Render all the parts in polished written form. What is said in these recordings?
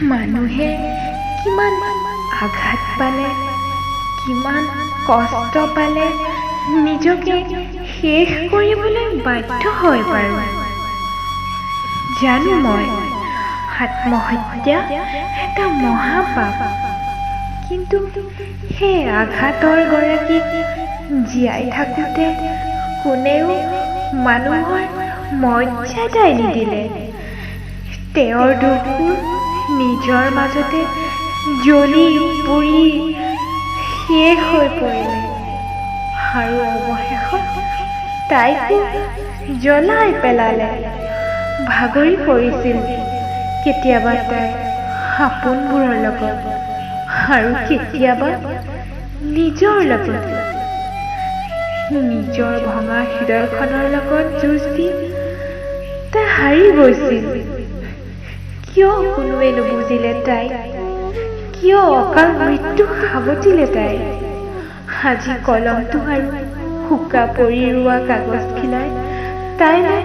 মানুহে কিমান আঘাত পালে, কিমান কষ্ট পালে নিজকে শেষ কৰিবলৈ বাধ্য হয় বাৰু। জানো মই আত্মহত্যা এটা মহাপাপ, কিন্তু সেই আঘাতৰ গৰাকীক জীয়াই থাকোঁতে কোনেও মানুহৰ মৰ্যাদাই নিদিলে। তেওঁৰ দুখবোৰ নিজৰ মাজতে জ্বলি পুৰি শেষ হৈ পৰিলে আৰু অৱশেষত তাইকো জ্বলাই পেলালে। ভাগৰি পৰিছিল কেতিয়াবা তাই আপোনবোৰৰ লগত আৰু কেতিয়াবা নিজৰ লগত। নিজৰ ভঙা হৃদয়খনৰ লগত যুঁজ দি তাই হাৰি গৈছিল। কিয় কোনোৱে নুবুজিলে তাই? কিয় অকাল মৃত্যু সাৱটিলে তাই? আজি কলমটো আৰু শুকা পৰি ৰোৱা কাগজখিলাই তাইলৈ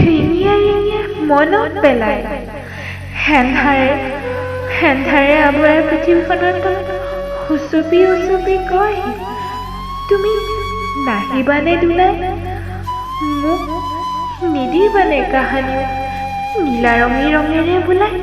ৰিঙিয়াই ৰিঙিয়াই মনত পেলায়। হেন্ধাৰে আৱৰা পৃথিৱীখনৰ তলত উচপি উচপি কয়, তুমি নাহিবানে দুলাই? মোক নিদিবানে কাহানিও নীলা ৰঙেৰে বোলাই?